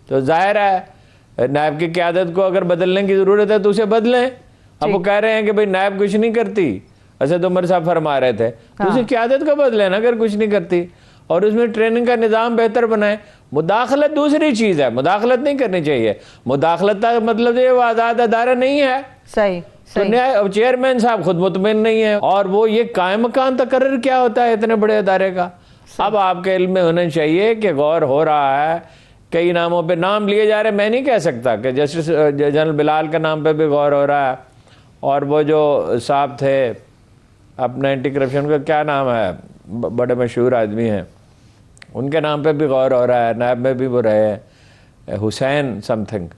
تو ظاہر ہے نائب کی قیادت کو اگر بدلنے کی ضرورت ہے تو اسے بدلیں. اب وہ کہہ رہے ہیں کہ بھئی نائب کچھ نہیں کرتی, اسد عمر صاحب فرما رہے تھے, تو اسے قیادت کو بدلیں نا اگر کچھ نہیں کرتی, اور اس میں ٹریننگ کا نظام بہتر بنائیں. مداخلت دوسری چیز ہے, مداخلت نہیں کرنی چاہیے. مداخلت کا مطلب یہ وہ آزاد ادارہ نہیں ہے. صحیح. چیئرمین صاحب خود مطمئن نہیں ہے, اور وہ یہ قائم مکان تقرر کیا ہوتا ہے اتنے بڑے ادارے کا. اب آپ کے علم میں ہونا چاہیے کہ غور ہو رہا ہے, کئی ناموں پہ نام لیے جا رہے ہیں. میں نہیں کہہ سکتا کہ جسٹس جنرل بلال کے نام پہ بھی غور ہو رہا ہے, اور وہ جو صاحب تھے اپنا اینٹی کرپشن کا کیا نام ہے, بڑے مشہور آدمی ہیں, ان کے نام پہ بھی غور ہو رہا ہے. نائب میں بھی وہ رہے ہیں, حسین سم تھنگ.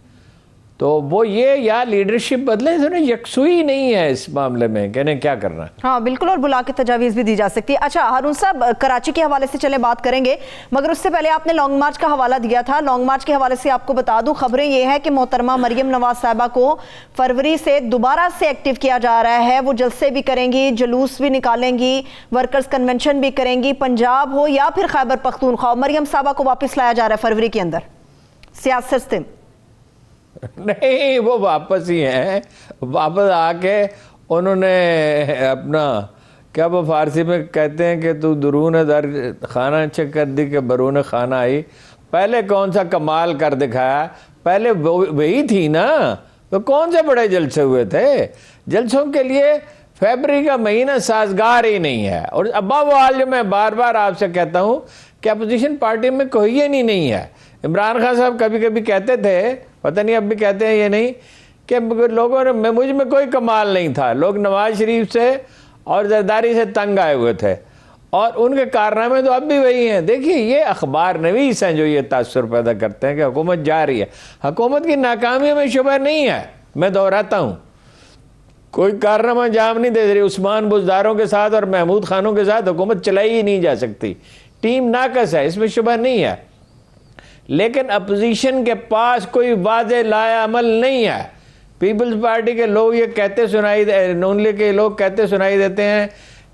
تو وہ یہ یا لیڈرشپ بدلیں, یکسوئی نہیں ہے اس معاملے میں کہ انہیں کیا کرنا ہے. ہاں بالکل, اور بلا کے تجاویز بھی دی جا سکتی ہے. اچھا ہارون صاحب, کراچی کے حوالے سے چلیں بات کریں گے, مگر اس سے پہلے آپ نے لانگ مارچ کا حوالہ دیا تھا. لانگ مارچ کے حوالے سے آپ کو بتا دوں, خبریں یہ ہیں کہ محترمہ مریم نواز صاحبہ کو فروری سے دوبارہ سے ایکٹیو کیا جا رہا ہے. وہ جلسے بھی کریں گی, جلوس بھی نکالیں گی, ورکرز کنونشن بھی کریں گی, پنجاب ہو یا پھر خیبر پختونخوا. مریم صاحبہ کو واپس لایا جا رہا ہے فروری کے اندر سیاست سے. نہیں, وہ واپس ہی ہیں. واپس آ کے انہوں نے اپنا کیا وہ فارسی میں کہتے ہیں کہ تو درون در خانہ چیک کر دی کہ برون خانہ آئی. پہلے کون سا کمال کر دکھایا, پہلے وہی تھی نا. تو کون سے بڑے جلسے ہوئے تھے؟ جلسوں کے لیے فیبرری کا مہینہ سازگار ہی نہیں ہے. اور ابا وہ حال جو میں بار بار آپ سے کہتا ہوں کہ اپوزیشن پارٹی میں کوئی نہیں ہے. عمران خان صاحب کبھی کبھی کہتے تھے, پتہ نہیں اب بھی کہتے ہیں یہ نہیں, کہ لوگوں نے مجھ میں کوئی کمال نہیں تھا. لوگ نواز شریف سے اور زرداری سے تنگ آئے ہوئے تھے, اور ان کے کارنامے تو اب بھی وہی ہیں. دیکھیے یہ اخبار نویس ہیں جو یہ تاثر پیدا کرتے ہیں کہ حکومت جا رہی ہے. حکومت کی ناکامی میں شبہ نہیں ہے, میں دہراتا ہوں, کوئی کارنامہ انجام نہیں دے رہی. عثمان بزداروں کے ساتھ اور محمود خانوں کے ساتھ حکومت چلائی ہی نہیں جا سکتی. ٹیم ناقص ہے, اس میں شبہ نہیں ہے. لیکن اپوزیشن کے پاس کوئی واضح لایا عمل نہیں ہے. پیپلز پارٹی کے لوگ یہ کہتے سنائی نون لیگ کے لوگ کہتے سنائی دیتے ہیں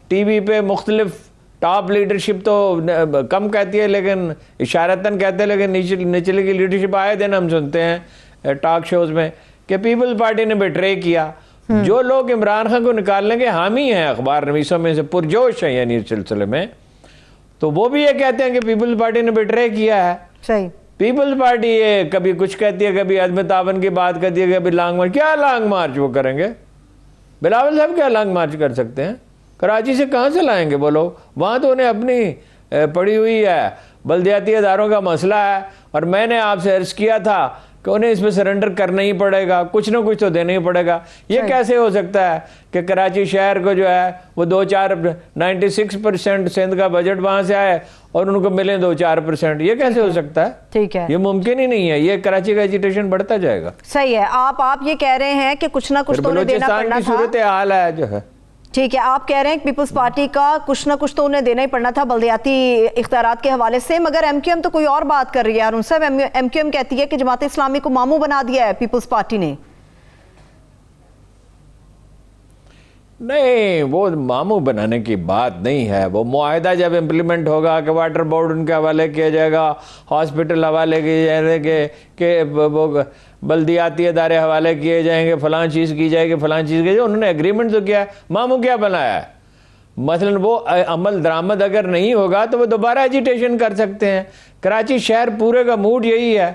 ٹی وی پہ, مختلف ٹاپ لیڈرشپ تو کم کہتی ہے لیکن اشارتاً کہتے ہیں, لیکن نچلے کی لیڈرشپ آئے دن ہم سنتے ہیں ٹاک شوز میں کہ پیپلز پارٹی نے بیٹرے کیا. جو لوگ عمران خان کو نکالنے کے حامی ہیں اخبار نویسوں میں سے پرجوش ہیں یعنی اس سلسلے میں, تو وہ بھی یہ کہتے ہیں کہ پیپلز پارٹی نے بیٹرے کیا ہے. صحیح. پیپلز پارٹی یہ کبھی کچھ کہتی ہے, کبھی عدم تعاون کی بات کرتی ہے, کبھی لانگ مارچ. کیا لانگ مارچ وہ کریں گے؟ بلاول صاحب کیا لانگ مارچ کر سکتے ہیں؟ کراچی سے کہاں سے لائیں گے وہ لوگ؟ وہاں تو انہیں اپنی پڑی ہوئی ہے, بلدیاتی اداروں کا مسئلہ ہے. اور میں نے آپ سے عرض کیا تھا کہ انہیں اس میں سرنڈر کرنا ہی پڑے گا, کچھ نہ کچھ تو دینا ہی پڑے گا. یہ کیسے ہو سکتا ہے کہ کراچی شہر کو جو ہے وہ 96% سندھ کا بجٹ وہاں سے آئے اور ان کو ملیں 2-4%؟ یہ کیسے ہو سکتا ہے؟ ٹھیک ہے, یہ ممکن ہی نہیں ہے. یہ کراچی کا ایجیٹیشن بڑھتا جائے گا. صحیح ہے. آپ یہ کہہ رہے ہیں کہ کچھ نہ کچھ تو انہیں دینا پڑنا تھا. صورت حال ہے جو ہے. ٹھیک ہے, آپ کہہ رہے ہیں کہ پیپلز پارٹی کا کچھ نہ کچھ تو انہیں دینا ہی پڑنا تھا بلدیاتی اختیارات کے حوالے سے, مگر ایم کیو ایم تو کوئی اور بات کر رہی ہے. ارون صاحب, ایم کیو ایم کہتی ہے کہ جماعت اسلامی کو ماموں بنا دیا ہے پیپلز پارٹی نے. نہیں, وہ ماموں بنانے کی بات نہیں ہے. وہ معاہدہ جب امپلیمنٹ ہوگا کہ واٹر بورڈ ان کے حوالے کیا جائے گا, ہاسپٹل حوالے کیے جائیں گے, کہ وہ بلدیاتی ادارے حوالے کیے جائیں گے, فلاں چیز کی جائے گی, فلاں چیز کی جائے گی. انہوں نے ایگریمنٹ تو کیا ہے, ماموں کیا بنایا ہے؟ مثلا وہ عمل درآمد اگر نہیں ہوگا تو وہ دوبارہ ایجیٹیشن کر سکتے ہیں. کراچی شہر پورے کا موڈ یہی ہے.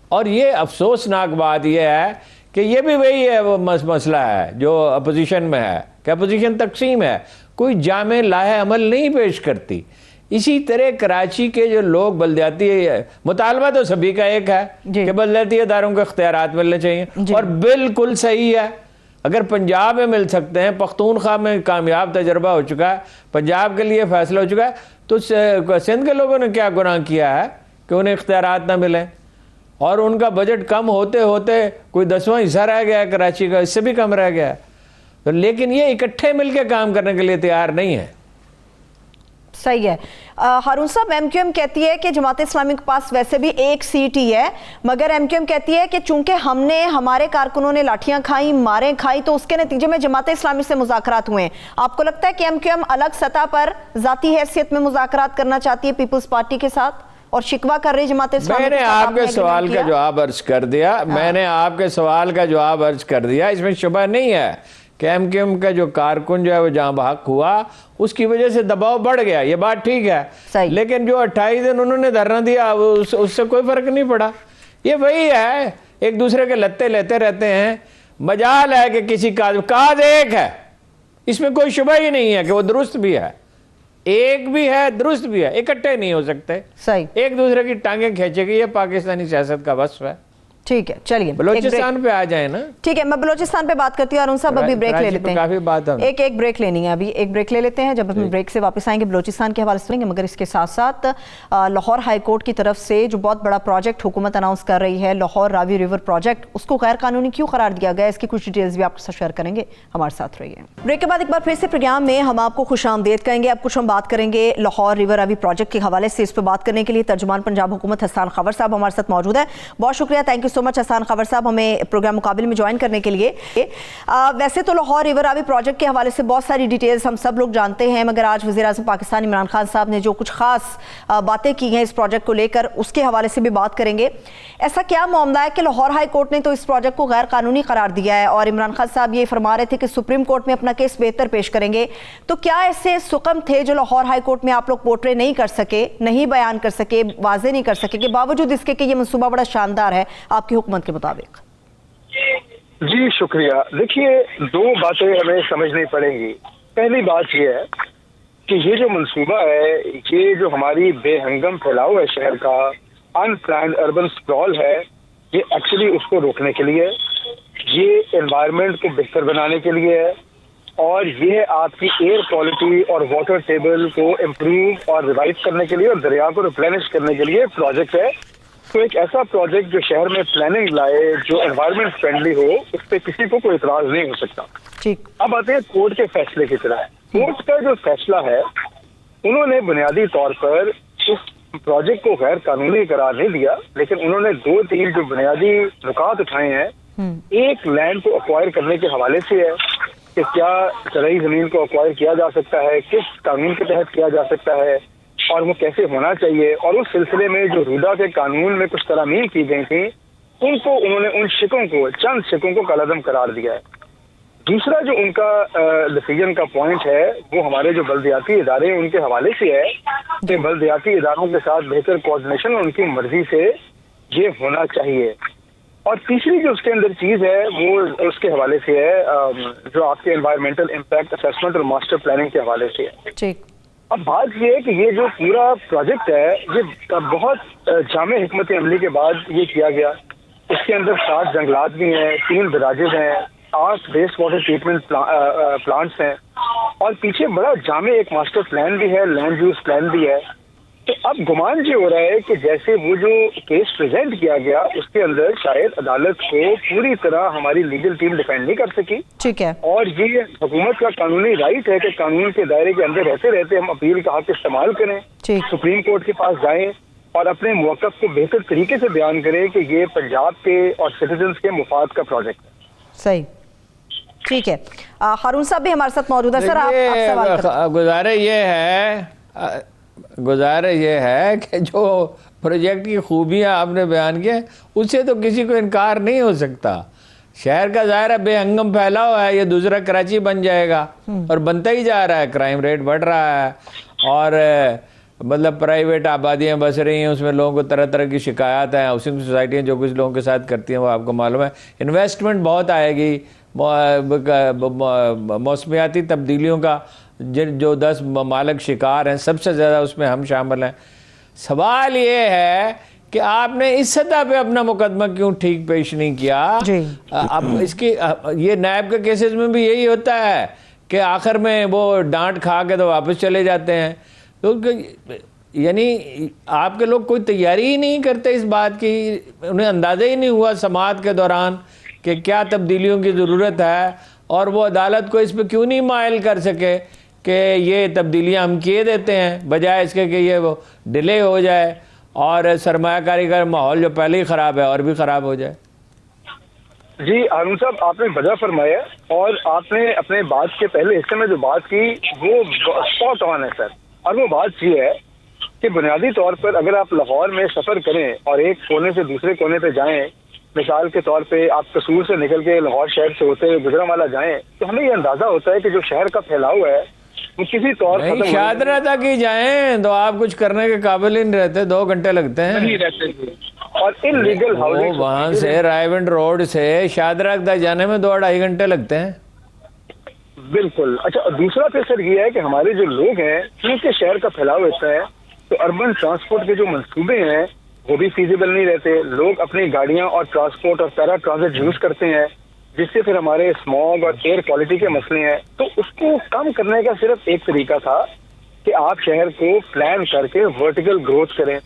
اور یہ افسوسناک بات یہ ہے کہ یہ بھی وہی ہے وہ مسئلہ ہے جو اپوزیشن میں ہے, کہ اپوزیشن تقسیم ہے, کوئی جامع لاہ عمل نہیں پیش کرتی. اسی طرح کراچی کے جو لوگ بلدیاتی مطالبہ تو سبھی کا ایک ہے کہ بلدیاتی اداروں کو اختیارات ملنے چاہیے, اور بالکل صحیح ہے. اگر پنجاب میں مل سکتے ہیں, پختونخوا میں کامیاب تجربہ ہو چکا ہے, پنجاب کے لیے فیصلہ ہو چکا ہے, تو سندھ کے لوگوں نے کیا گناہ کیا ہے کہ انہیں اختیارات نہ ملیں؟ اور ان کا بجٹ کم ہوتے ہوتے کوئی 10واں حصہ رہ گیا ہے کراچی کا, اس سے بھی کم رہ گیا ہے. لیکن یہ اکٹھے مل کے کام کرنے کے لیے تیار نہیں ہے. صحیح ہے. ہارون صاحب, ایم کیو ایم کہتی ہے کہ جماعت اسلامی کے پاس ویسے بھی ایک سیٹ ہی ہے, مگر ایم کیو ایم کہتی ہے کہ چونکہ ہمارے کارکنوں نے لاٹھیاں کھائیں, ماریں کھائی, تو اس کے نتیجے میں جماعت اسلامی سے مذاکرات ہوئے ہیں. آپ کو لگتا ہے کہ ایم کیو ایم الگ سطح پر ذاتی حیثیت میں مذاکرات کرنا چاہتی ہے پیپلز پارٹی کے ساتھ؟ اور شکوہ کر رہی جماعت اسلامی؟ میں نے آپ کے سوال کا جواب عرض کر دیا، میں نے آپ کے سوال کا جواب عرض کر دیا، اس میں شبہ نہیں ہے کہ ایم کیو ایم کا جو کارکن جو ہے وہ جہاں بحق ہوا اس کی وجہ سے دباؤ بڑھ گیا، یہ بات ٹھیک ہے، لیکن جو 28 دن انہوں نے دھرنا دیا اس سے کوئی فرق نہیں پڑا۔ یہ وہی ہے، ایک دوسرے کے لتے لیتے رہتے ہیں۔ مجال ہے کہ کسی کاز ایک ہے، اس میں کوئی شبہ ہی نہیں ہے کہ وہ درست بھی ہے، ایک بھی ہے درست بھی ہے، اکٹھے نہیں ہو سکتے، ایک دوسرے کی ٹانگیں کھینچے گی، یہ پاکستانی سیاست کا وصف ہے۔ ٹھیک ہے، چلیے بلوچستان پہ آ جائیں نا۔ ٹھیک ہے، میں بلوچستان پہ بات کرتی ہوں۔ ہارون صاحب ابھی بریک لے لیتے ہیں، ایک بریک لینی ہے، ابھی ایک بریک لے لیتے ہیں، جب ہم بریک سے واپس آئیں گے بلوچستان کے حوالے سے لیں گے، مگر اس کے ساتھ ساتھ لاہور ہائی کورٹ کی طرف سے جو بہت بڑا پروجیکٹ حکومت اناؤنس کر رہی ہے، لاہور راوی ریور پروجیکٹ، اس کو غیر قانونی کیوں قرار دیا گیا، اس کی کچھ ڈیٹیلز بھی آپ کے ساتھ شیئر کریں گے، ہمارے ساتھ رہیے۔ بریک کے بعد ایک بار پھر سے پروگرام میں ہم آپ کو خوش آمدید کہیں گے۔ اب کچھ ہم بات کریں گے لاہور ریور راوی پروجیکٹ کے حوالے سے، اس پہ بات کرنے کے لیے ترجمان پنجاب حکومت حسان خاور صاحب ہمارے ساتھ موجود ہیں۔ بہت شکریہ، تھینک یو سو مچ حسان خاور صاحب ہمیں پروگرام مقابل میں جوائن کرنے کے لیے۔ ویسے تو لاہور ریور راوی پروجیکٹ کے حوالے سے بہت ساری ڈیٹیلز ہم سب لوگ جانتے ہیں، مگر آج وزیر اعظم پاکستان عمران خان صاحب نے جو کچھ خاص باتیں کی ہیں اس پروجیکٹ کو لے کر، اس کے حوالے سے بھی بات کریں گے۔ ایسا کیا معاملہ ہے کہ لاہور ہائی کورٹ نے تو اس پروجیکٹ کو غیر قانونی قرار دیا ہے، اور عمران خان صاحب یہ فرما رہے تھے کہ سپریم کورٹ میں اپنا کیس بہتر پیش کریں گے، تو کیا ایسے سقم تھے جو لاہور ہائی کورٹ میں آپ لوگ پورٹرے نہیں کر سکے، نہیں بیان کر سکے، واضح نہیں کر سکے، کہ باوجود اس کے کہ یہ منصوبہ بڑا شاندار ہے آپ کی حکومت کے مطابق؟ جی شکریہ۔ دیکھیے، دو باتیں ہمیں سمجھنی پڑیں گی۔ پہلی بات یہ ہے کہ یہ جو منصوبہ ہے، یہ جو ہماری بے ہنگم پھیلاؤ ہے شہر کا، ان پلانڈ اربن اسپرال ہے، یہ ایکچولی اس کو روکنے کے لیے، یہ انوائرمنٹ کو بہتر بنانے کے لیے ہے، اور یہ آپ کی ایئر کوالٹی اور واٹر ٹیبل کو امپروو اور ریوائز کرنے کے لیے اور دریا کو ریپلینش کرنے کے لیے پروجیکٹ ہے۔ تو ایک ایسا پروجیکٹ جو شہر میں پلاننگ لائے، جو انوائرمنٹ فرینڈلی ہو، اس پہ کسی کو کوئی اعتراض نہیں ہو سکتا۔ اب آتے ہیں کورٹ کے فیصلے کی طرح۔ کورٹ کا جو فیصلہ ہے، انہوں نے بنیادی طور پر اس پروجیکٹ کو غیر قانونی قرار نہیں دیا، لیکن انہوں نے دو تین جو بنیادی نکات اٹھائے ہیں۔ ایک لینڈ کو ایکوائر کرنے کے حوالے سے ہے کہ کیا زرعی زمین کو ایکوائر کیا جا سکتا ہے، کس قانون کے تحت کیا جا سکتا ہے، اور وہ کیسے ہونا چاہیے، اور اس سلسلے میں جو روڈا کے قانون میں کچھ ترامیم کی گئی تھیں، ان کو انہوں نے ان شکوں کو، چند شکوں کو کالعدم قرار دیا ہے۔ دوسرا جو ان کا ڈیسیجن کا پوائنٹ ہے، وہ ہمارے جو بلدیاتی ادارے ہیں ان کے حوالے سے ہے کہ بلدیاتی اداروں کے ساتھ بہتر کوآرڈینیشن اور ان کی مرضی سے یہ ہونا چاہیے۔ اور تیسری جو اس کے اندر چیز ہے، وہ اس کے حوالے سے ہے جو آپ کے انوائرمنٹل امپیکٹ اسیسمنٹ اور ماسٹر پلاننگ کے حوالے سے ہے۔ اب بات یہ ہے کہ یہ جو پورا پروجیکٹ ہے، یہ بہت جامع حکمت عملی کے بعد یہ کیا گیا۔ اس کے اندر 7 جنگلات بھی ہیں، 3 براجز ہیں، 8 ویسٹ واٹر ٹریٹمنٹ پلانٹس ہیں، اور پیچھے بڑا جامع ایک ماسٹر پلان بھی ہے، لینڈ یوز پلان بھی ہے۔ تو اب گمان یہ ہو رہا ہے کہ جیسے وہ جو کیس پریزنٹ کیا گیا، اس کے اندر شاید عدالت کو پوری طرح ہماری لیگل ٹیم ڈیفینڈ نہیں کر سکی۔ ٹھیک ہے، اور یہ حکومت کا قانونی رائٹ ہے کہ قانون کے دائرے کے اندر رہتے رہتے ہم اپیل کا حق استعمال کریں، سپریم کورٹ کے پاس جائیں اور اپنے موقف کو بہتر طریقے سے بیان کریں کہ یہ پنجاب کے اور سٹیزنز کے مفاد کا پروجیکٹ ہے۔ صحیح، ٹھیک ہے۔ ہارون صاحب بھی ہمارے ساتھ موجود ہے۔ سر آپ سوال کریں۔ گزارش یہ ہے کہ جو پروجیکٹ کی خوبیاں آپ نے بیان کی، اس سے تو کسی کو انکار نہیں ہو سکتا۔ شہر کا ظاہر ہے بے ہنگم پھیلاؤ ہے، یہ دوسرا کراچی بن جائے گا، اور بنتا ہی جا رہا ہے، کرائم ریٹ بڑھ رہا ہے، اور مطلب پرائیویٹ آبادیاں بس رہی ہیں، اس میں لوگوں کو طرح طرح کی شکایات ہیں، ہاؤسنگ سوسائٹیاں جو کچھ لوگوں کے ساتھ کرتی ہیں وہ آپ کو معلوم ہے۔ انویسٹمنٹ بہت آئے گی، موسمیاتی تبدیلیوں کا جو 10 ممالک شکار ہیں، سب سے زیادہ اس میں ہم شامل ہیں۔ سوال یہ ہے کہ آپ نے اس سطح پہ اپنا مقدمہ کیوں ٹھیک پیش نہیں کیا؟ اب اس کی یہ نیب کے کیسز میں بھی یہی ہوتا ہے کہ آخر میں وہ ڈانٹ کھا کے تو واپس چلے جاتے ہیں۔ تو یعنی آپ کے لوگ کوئی تیاری ہی نہیں کرتے اس بات کی، انہیں اندازہ ہی نہیں ہوا سماعت کے دوران کہ کیا تبدیلیوں کی ضرورت ہے، اور وہ عدالت کو اس پہ کیوں نہیں مائل کر سکے کہ یہ تبدیلیاں ہم کیے دیتے ہیں، بجائے اس کے کہ یہ وہ ڈیلے ہو جائے اور سرمایہ کاری کا ماحول جو پہلے ہی خراب ہے اور بھی خراب ہو جائے۔ جی ہارون صاحب، آپ نے وجہ فرمایا، اور آپ نے اپنے بات کے پہلے حصے میں جو بات کی وہ اسپاٹ آن ہے سر، اور وہ بات یہ ہے کہ بنیادی طور پر اگر آپ لاہور میں سفر کریں اور ایک کونے سے دوسرے کونے پہ جائیں، مثال کے طور پہ آپ قصور سے نکل کے لاہور شہر سے ہوتے ہوئے گجرانوالہ جائیں، تو ہمیں یہ اندازہ ہوتا ہے کہ جو شہر کا پھیلاؤ ہے وہ کسی طور نہیں شاہدرہ تک ہی جائیں تو آپ کچھ کرنے کے قابل ہی نہیں رہتے، 2 گھنٹے لگتے ہیں نہیں رہتے، اور ان لیگل ہاؤسنگ وہاں سے رائے ونڈ روڈ سے شاہدرہ تک جانے میں 2-2.5 گھنٹے لگتے ہیں۔ بالکل۔ اچھا دوسرا پھر سر یہ ہے کہ ہمارے جو لوگ ہیں کیونکہ شہر کا پھیلاؤ ہوتا ہے تو اربن ٹرانسپورٹ کے جو منصوبے ہیں وہ بھی فیزیبل نہیں رہتے، لوگ اپنی گاڑیاں اور ٹرانسپورٹ اور پیرا ٹرانزٹ یوز کرتے ہیں جس سے پھر ہمارے اسموگ اور ایئر کوالٹی کے مسئلے ہیں۔ تو اس کو کم کرنے کا صرف ایک طریقہ تھا کہ آپ شہر کو پلان کر کے ورٹیکل گروتھ کریں۔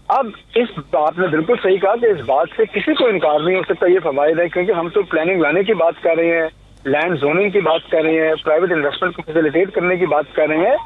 اب اس آپ نے بالکل صحیح کہا کہ اس بات سے کسی کو انکار نہیں ہو سکتا، یہ فوائد ہے کیونکہ ہم تو پلاننگ لانے کی بات کر رہے ہیں، لینڈ زوننگ کی بات کر رہے ہیں، پرائیویٹ انویسٹمنٹ کو فیسیلیٹیٹ کرنے کی بات کر رہے ہیں،